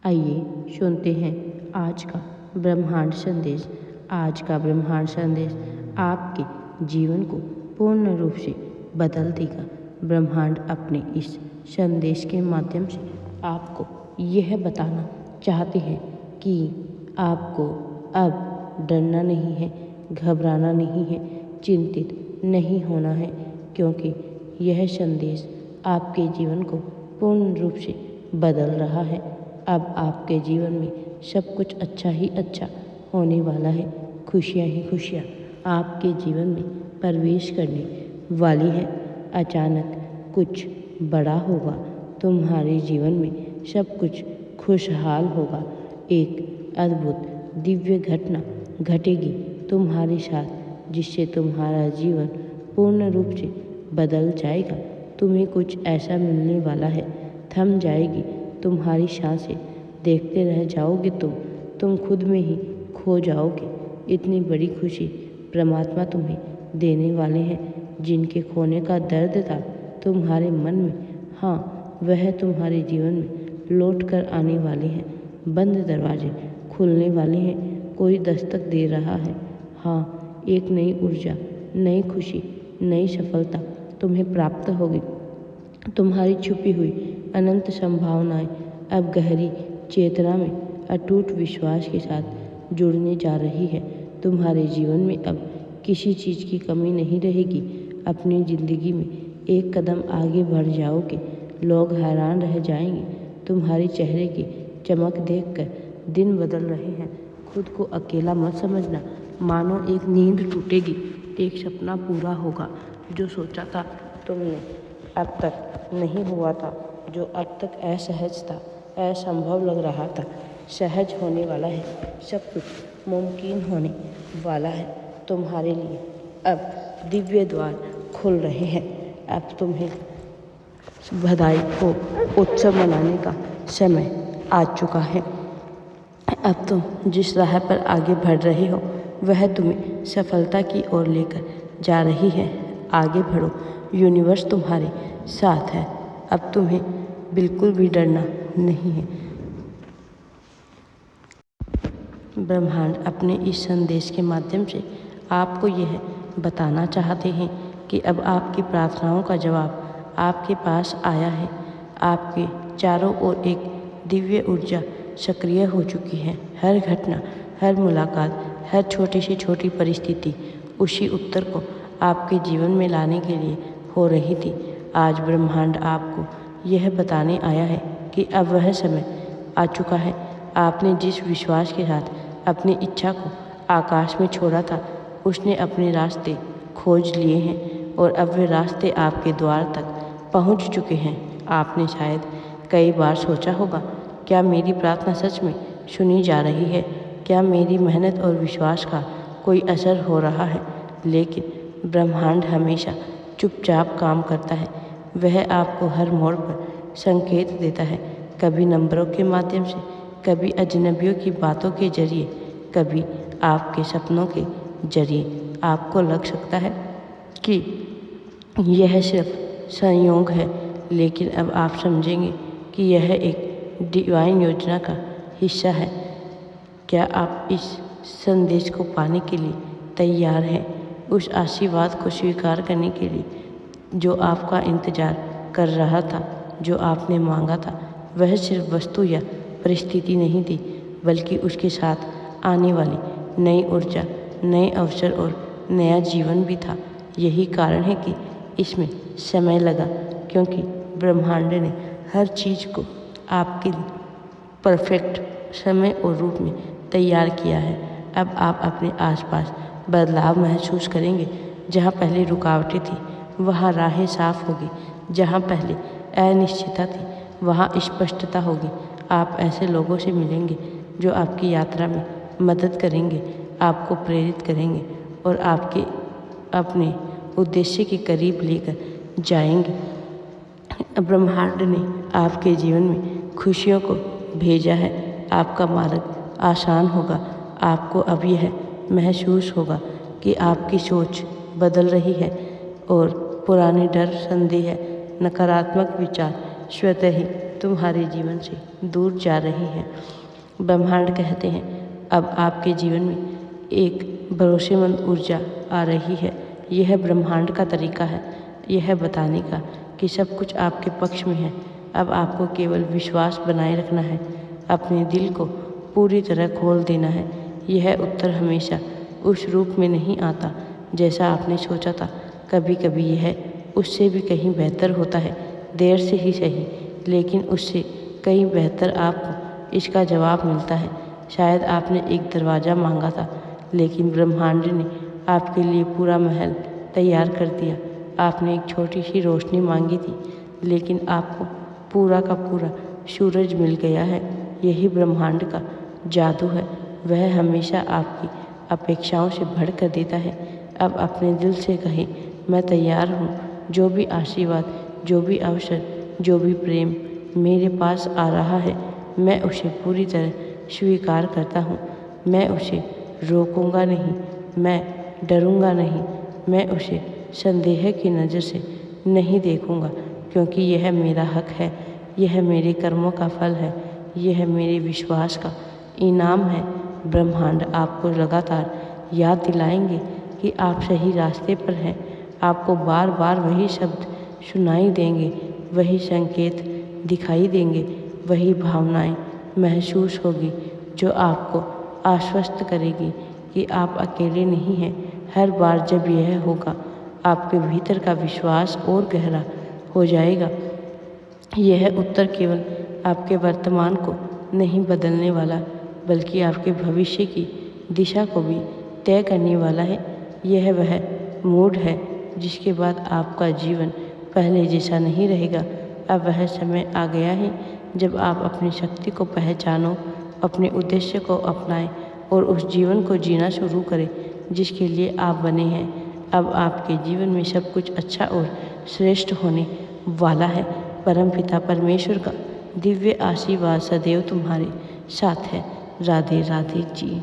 आइए सुनते हैं आज का ब्रह्मांड संदेश। आज का ब्रह्मांड संदेश आपके जीवन को पूर्ण रूप से बदल देगा। ब्रह्मांड अपने इस संदेश के माध्यम से आपको यह बताना चाहते हैं कि आपको अब डरना नहीं है, घबराना नहीं है, चिंतित नहीं होना है, क्योंकि यह संदेश आपके जीवन को पूर्ण रूप से बदल रहा है। अब आपके जीवन में सब कुछ अच्छा ही अच्छा होने वाला है। खुशियाँ ही खुशियाँ आपके जीवन में प्रवेश करने वाली है। अचानक कुछ बड़ा होगा, तुम्हारे जीवन में सब कुछ खुशहाल होगा। एक अद्भुत दिव्य घटना घटेगी तुम्हारे साथ, जिससे तुम्हारा जीवन पूर्ण रूप से बदल जाएगा। तुम्हें कुछ ऐसा मिलने वाला है, थम जाएगी तुम्हारी सांसें, देखते रह जाओगे तुम खुद में ही खो जाओगे। इतनी बड़ी खुशी परमात्मा तुम्हें देने वाले हैं। जिनके खोने का दर्द था तुम्हारे मन में, हाँ, वह तुम्हारे जीवन में लौट कर आने वाले हैं। बंद दरवाजे खुलने वाले हैं, कोई दस्तक दे रहा है। हाँ, एक नई ऊर्जा, नई खुशी, नई सफलता तुम्हें प्राप्त होगी। तुम्हारी छुपी हुई अनंत संभावनाएं अब गहरी चेतना में अटूट विश्वास के साथ जुड़ने जा रही है। तुम्हारे जीवन में अब किसी चीज़ की कमी नहीं रहेगी। अपनी ज़िंदगी में एक कदम आगे बढ़ जाओगे। लोग हैरान रह जाएंगे तुम्हारे चेहरे की चमक देखकर। दिन बदल रहे हैं, खुद को अकेला मत समझना। मानो एक नींद टूटेगी, एक सपना पूरा होगा। जो सोचा था तुमने अब तक नहीं हुआ था, जो अब तक असहज था, असंभव लग रहा था, सहज होने वाला है। सब कुछ मुमकिन होने वाला है तुम्हारे लिए। अब दिव्य द्वार खुल रहे हैं। अब तुम्हें बधाई को उत्सव मनाने का समय आ चुका है। अब तुम जिस राह पर आगे बढ़ रहे हो वह तुम्हें सफलता की ओर लेकर जा रही है। आगे बढ़ो, यूनिवर्स तुम्हारे साथ है। अब तुम्हें बिल्कुल भी डरना नहीं है। ब्रह्मांड अपने इस संदेश के माध्यम से आपको यह बताना चाहते हैं कि अब आपकी प्रार्थनाओं का जवाब आपके पास आया है। आपके चारों ओर एक दिव्य ऊर्जा सक्रिय हो चुकी है। हर घटना, हर मुलाकात, हर छोटी से छोटी परिस्थिति उसी उत्तर को आपके जीवन में लाने के लिए हो रही थी। आज ब्रह्मांड आपको यह बताने आया है कि अब वह समय आ चुका है। आपने जिस विश्वास के साथ अपनी इच्छा को आकाश में छोड़ा था, उसने अपने रास्ते खोज लिए हैं और अब वे रास्ते आपके द्वार तक पहुंच चुके हैं। आपने शायद कई बार सोचा होगा, क्या मेरी प्रार्थना सच में सुनी जा रही है? क्या मेरी मेहनत और विश्वास का कोई असर हो रहा है? लेकिन ब्रह्मांड हमेशा चुपचाप काम करता है। वह आपको हर मोड़ पर संकेत देता है, कभी नंबरों के माध्यम से, कभी अजनबियों की बातों के जरिए, कभी आपके सपनों के जरिए। आपको लग सकता है कि यह सिर्फ संयोग है, लेकिन अब आप समझेंगे कि यह एक डिवाइन योजना का हिस्सा है। क्या आप इस संदेश को पाने के लिए तैयार हैं? उस आशीर्वाद को स्वीकार करने के लिए जो आपका इंतज़ार कर रहा था, जो आपने मांगा था, वह सिर्फ वस्तु या परिस्थिति नहीं थी, बल्कि उसके साथ आने वाली नई ऊर्जा, नए अवसर और नया जीवन भी था। यही कारण है कि इसमें समय लगा, क्योंकि ब्रह्मांड ने हर चीज़ को आपके लिए परफेक्ट समय और रूप में तैयार किया है। अब आप अपने आसपास बदलाव महसूस करेंगे। जहाँ पहले रुकावटें थी, वहाँ राहें साफ होगी। जहाँ पहले अनिश्चितता थी, वहाँ स्पष्टता होगी। आप ऐसे लोगों से मिलेंगे जो आपकी यात्रा में मदद करेंगे, आपको प्रेरित करेंगे और आपके अपने उद्देश्य के करीब लेकर जाएंगे। ब्रह्मांड ने आपके जीवन में खुशियों को भेजा है। आपका मार्ग आसान होगा। आपको अब यह महसूस होगा कि आपकी सोच बदल रही है और पुराने डर, संदेह, नकारात्मक विचार स्वतः ही तुम्हारे जीवन से दूर जा रही है। ब्रह्मांड कहते हैं अब आपके जीवन में एक भरोसेमंद ऊर्जा आ रही है। यह ब्रह्मांड का तरीका है यह बताने का कि सब कुछ आपके पक्ष में है। अब आपको केवल विश्वास बनाए रखना है, अपने दिल को पूरी तरह खोल देना है। यह उत्तर हमेशा उस रूप में नहीं आता जैसा आपने सोचा था। कभी कभी यह उससे भी कहीं बेहतर होता है, देर से ही सही, लेकिन उससे कहीं बेहतर आपको इसका जवाब मिलता है। शायद आपने एक दरवाज़ा मांगा था, लेकिन ब्रह्मांड ने आपके लिए पूरा महल तैयार कर दिया। आपने एक छोटी सी रोशनी मांगी थी, लेकिन आपको पूरा का पूरा सूरज मिल गया है। यही ब्रह्मांड का जादू है, वह हमेशा आपकी अपेक्षाओं से बढ़ कर देता है। अब अपने दिल से कहें, मैं तैयार हूँ। जो भी आशीर्वाद, जो भी अवसर, जो भी प्रेम मेरे पास आ रहा है, मैं उसे पूरी तरह स्वीकार करता हूँ। मैं उसे रोकूंगा नहीं, मैं डरूंगा नहीं, मैं उसे संदेह की नज़र से नहीं देखूंगा, क्योंकि यह मेरा हक है, यह मेरे कर्मों का फल है, यह मेरे विश्वास का इनाम है। ब्रह्मांड आपको लगातार याद दिलाएंगे कि आप सही रास्ते पर हैं। आपको बार बार वही शब्द सुनाई देंगे, वही संकेत दिखाई देंगे, वही भावनाएं महसूस होगी जो आपको आश्वस्त करेगी कि आप अकेले नहीं हैं। हर बार जब यह होगा, आपके भीतर का विश्वास और गहरा हो जाएगा। यह उत्तर केवल आपके वर्तमान को नहीं बदलने वाला, बल्कि आपके भविष्य की दिशा को भी तय करने वाला है। यह वह मोड़ है जिसके बाद आपका जीवन पहले जैसा नहीं रहेगा। अब वह समय आ गया है जब आप अपनी शक्ति को पहचानो, अपने उद्देश्य को अपनाएं और उस जीवन को जीना शुरू करें जिसके लिए आप बने हैं। अब आपके जीवन में सब कुछ अच्छा और श्रेष्ठ होने वाला है। परमपिता परमेश्वर का दिव्य आशीर्वाद सदैव तुम्हारे साथ है। राधे राधे जी।